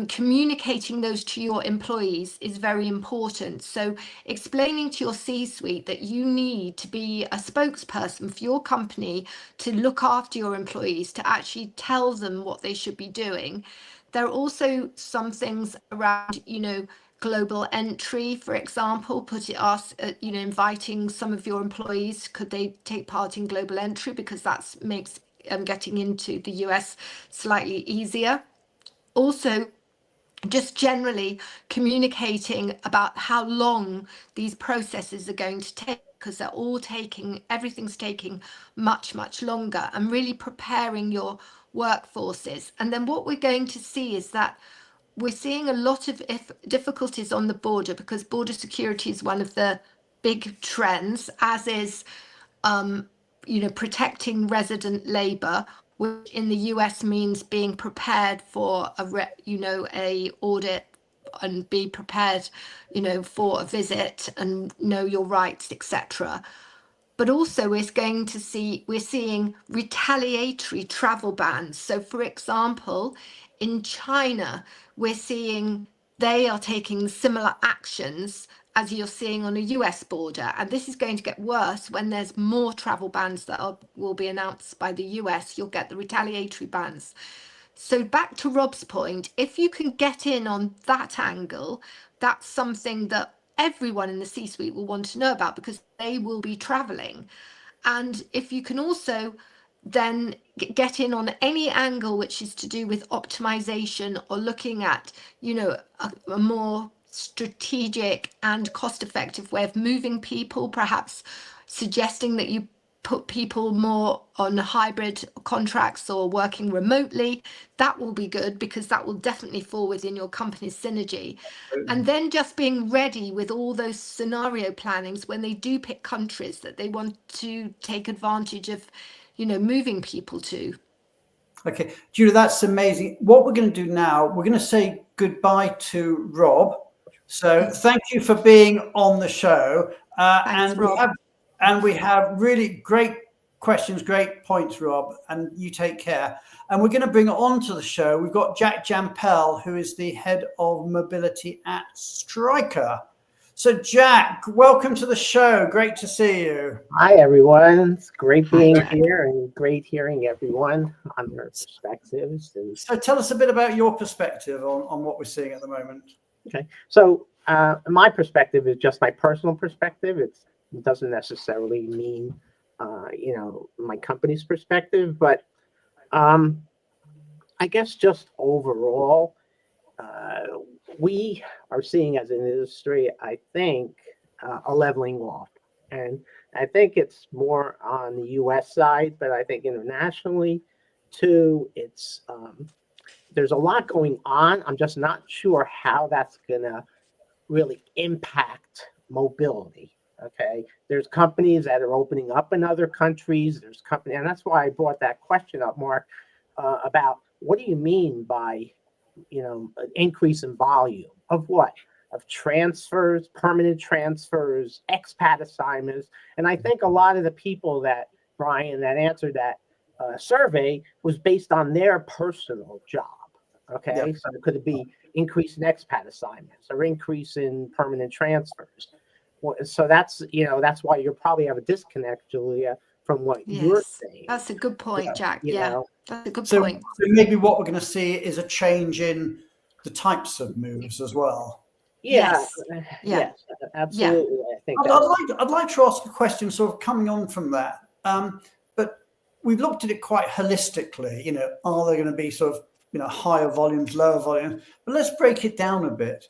communicating those to your employees is very important. So explaining to your C-suite that you need to be a spokesperson for your company to look after your employees, to actually tell them what they should be doing. There are also some things around, global entry, for example, inviting some of your employees, could they take part in global entry, because that makes getting into the US slightly easier. Also, just generally communicating about how long these processes are going to take, because everything's taking much longer, and really preparing your workforces. And then what we're going to see is that we're seeing a lot of difficulties on the border, because border security is one of the big trends, as is protecting resident labor, which in the US means being prepared for a audit, and be prepared, for a visit, and know your rights, etc. But also we're seeing retaliatory travel bans. So for example, in China, we're seeing they are taking similar actions as you're seeing on a US border. And this is going to get worse when there's more travel bans that will be announced by the US. You'll get the retaliatory bans. So back to Rob's point, if you can get in on that angle, that's something that everyone in the C-suite will want to know about, because they will be traveling. And if you can also then get in on any angle which is to do with optimization, or looking at, a more strategic and cost-effective way of moving people, perhaps suggesting that you put people more on hybrid contracts or working remotely, that will be good, because that will definitely fall within your company's synergy. And then just being ready with all those scenario plannings when they do pick countries that they want to take advantage of, moving people to. Okay, Julia, that's amazing. What we're going to do now, we're going to say goodbye to Rob. So thank you for being on the show. Thanks, Rob. We have really great questions, great points, Rob, and you take care. And we're going to bring on to the show, we've got Jack Jampel, who is the head of mobility at Stryker. So Jack, welcome to the show. Great to see you. Hi, everyone. It's great being here, and great hearing everyone on their perspectives. So tell us a bit about your perspective on what we're seeing at the moment. Okay. So my perspective is just my personal perspective. It doesn't necessarily mean, my company's perspective, but I guess just overall, we are seeing as an industry, I think, a leveling off. And I think it's more on the US side, but I think internationally too, it's there's a lot going on. I'm just not sure how that's gonna really impact mobility. Okay, there's companies that are opening up in other countries. There's companies, and that's why I brought that question up, Mark, about what do you mean by, an increase in volume of what? Of transfers, permanent transfers, expat assignments. And I think a lot of the people that, Brian, that answered that survey was based on their personal job. Okay, yeah. So could it be increase in expat assignments or increase in permanent transfers? So that's, that's why you probably have a disconnect, Julia, from what you're Yes, saying. that's a good point, Jack. You Yeah, know? that's a good So, point. so maybe what we're going to see is a change in the types of moves as well. Yeah, Yes. yes, absolutely. I think I'd like to ask a question sort of coming on from that. But we've looked at it quite holistically, are there going to be sort of, higher volumes, lower volumes? But let's break it down a bit.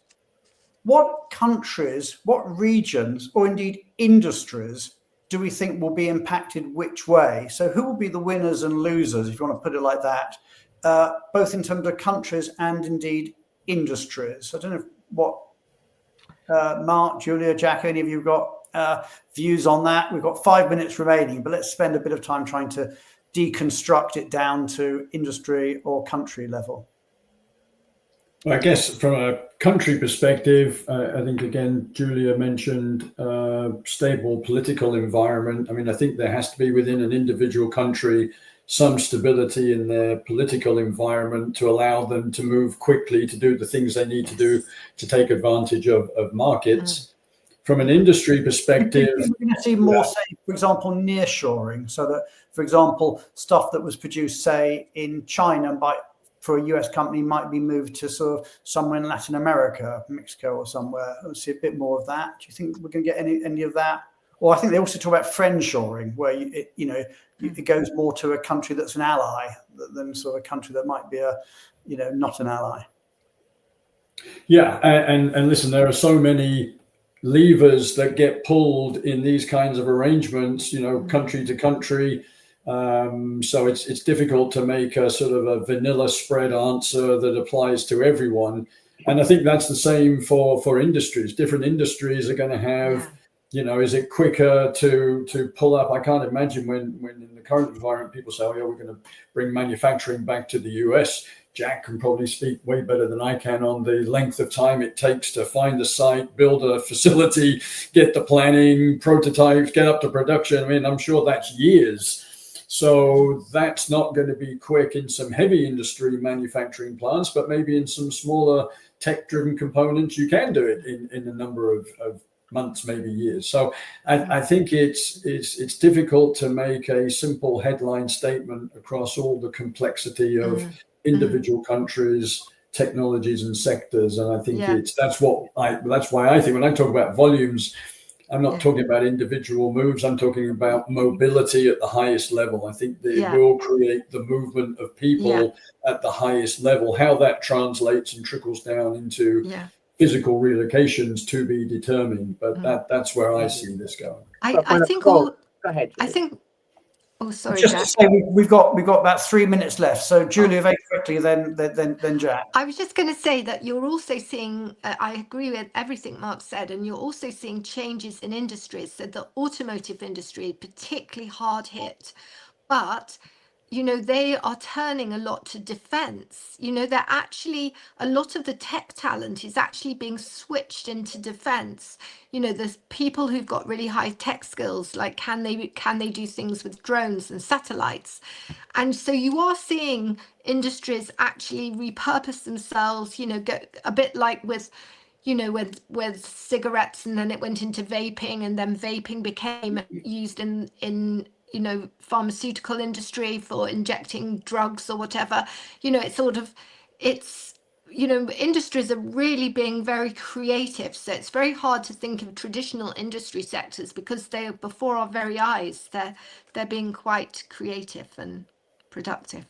What countries, what regions, or indeed industries do we think will be impacted which way? So who will be the winners and losers, if you want to put it like that, both in terms of countries and indeed industries? I don't know what Mark, Julia, Jack, any of you got views on that? We've got 5 minutes remaining, but let's spend a bit of time trying to deconstruct it down to industry or country level. Well, I guess from a country perspective, I think, again, Julia mentioned stable political environment. I mean, I think there has to be within an individual country some stability in their political environment to allow them to move quickly to do the things they need to do to take advantage of markets. From an industry perspective, we're going to see more, say, for example, nearshoring, so that, for example, stuff that was produced, say, in China for a US company might be moved to sort of somewhere in Latin America, Mexico or somewhere. We'll see a bit more of that. Do you think we're going to get any of that? Or I think they also talk about friendshoring, where it goes more to a country that's an ally than sort of a country that might be not an ally. Yeah, and listen, there are so many levers that get pulled in these kinds of arrangements, country to country. So it's difficult to make a sort of a vanilla spread answer that applies to everyone. And I think that's the same for industries. Different industries are going to have, is it quicker to pull up? I can't imagine when in the current environment, people say, oh, yeah, we're going to bring manufacturing back to the US. Jack can probably speak way better than I can on the length of time it takes to find the site, build a facility, get the planning, prototypes, get up to production. I mean, I'm sure that's years. So that's not going to be quick in some heavy industry manufacturing plants, but maybe in some smaller tech-driven components, you can do it in a number of months, maybe years. So I think it's difficult to make a simple headline statement across all the complexity of individual countries, technologies, and sectors. And I think that's why I think when I talk about volumes, I'm not talking about individual moves. I'm talking about mobility at the highest level. I think that it will create the movement of people at the highest level. How that translates and trickles down into physical relocations to be determined. But that's where I see this going. I think go ahead, Julia. I think. Oh, sorry, Just Jack. to say, we've got about 3 minutes left. So Julia, very quickly, then Jack. I was just going to say that you're also seeing, I agree with everything Mark said, and you're also seeing changes in industries. So the automotive industry, particularly hard hit, but they are turning a lot to defense. They're actually, a lot of the tech talent is actually being switched into defense. There's people who've got really high tech skills, like can they do things with drones and satellites? And so you are seeing industries actually repurpose themselves, get a bit like with cigarettes, and then it went into vaping, and then vaping became used in pharmaceutical industry for injecting drugs or whatever. Industries are really being very creative. So it's very hard to think of traditional industry sectors because they're before our very eyes. They're being quite creative and productive.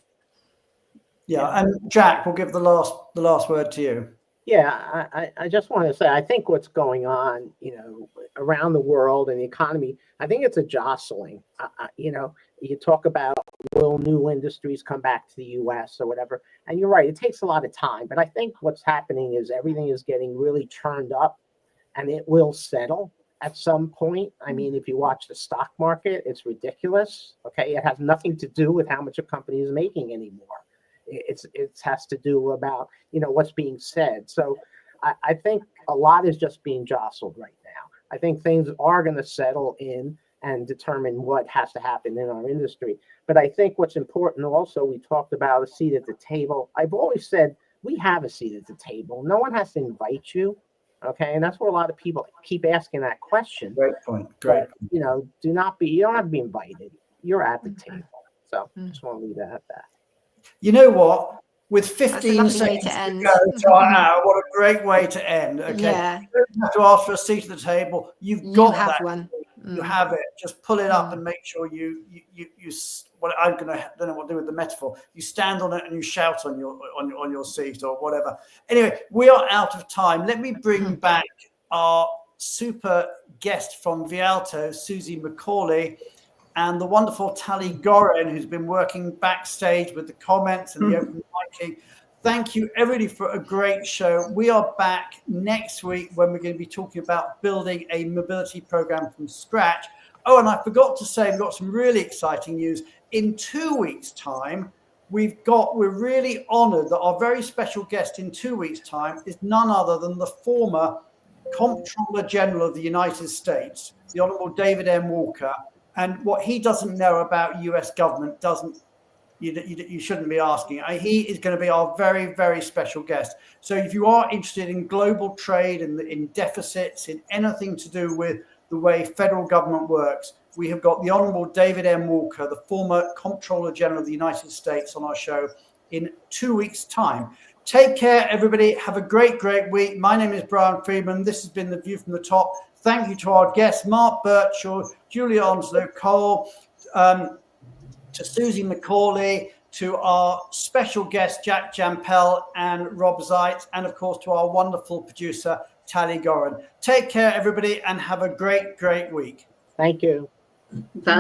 Yeah, and Jack, we'll give the last word to you. Yeah, I just want to say, I think what's going on, around the world and the economy, I think it's a jostling. You talk about will new industries come back to the US or whatever, and you're right, it takes a lot of time. But I think what's happening is everything is getting really turned up, and it will settle at some point. I mean, if you watch the stock market, it's ridiculous. Okay, it has nothing to do with how much a company is making anymore. It has to do about what's being said. So I think a lot is just being jostled right now. I think things are going to settle in and determine what has to happen in our industry. But I think what's important also, we talked about a seat at the table. I've always said we have a seat at the table. No one has to invite you. Okay, and that's where a lot of people keep asking that question. Great point. Great. But, you know, you don't have to be invited. You're at the table. So just want to leave that at that. You know what? With That's a 15 lovely way seconds to to end. go to our hour, what a great way to end. Okay. Yeah. You don't have to ask for a seat at the table. You've You got have that. one. You have it. Just pull it up Mm. and make sure you what I'm gonna don't know what to do with the metaphor. You stand on it and you shout on your seat or whatever. Anyway, we are out of time. Let me bring back our super guest from Vialto, Susie McCauley, and the wonderful Tali Gorin, who's been working backstage with the comments and the open miking. Thank you, everybody, for a great show. We are back next week when we're going to be talking about building a mobility program from scratch. Oh, and I forgot to say, we've got some really exciting news. In 2 weeks' time, we're really honored that our very special guest in 2 weeks' time is none other than the former Comptroller General of the United States, the Honorable David M. Walker. And what he doesn't know about US government you shouldn't be asking. He is going to be our very, very special guest. So if you are interested in global trade and in deficits, in anything to do with the way federal government works, we have got the Honorable David M. Walker, the former Comptroller General of the United States, on our show in 2 weeks' time. Take care, everybody. Have a great, great week. My name is Brian Friedman. This has been The View from the Top. Thank you to our guests, Mark Burchell, Julia Onslow-Cole, to Susie McCauley, to our special guests, Jack Jampel and Rob Zeit, and of course to our wonderful producer, Tali Gorin. Take care, everybody, and have a great, great week. Thank you. Bye.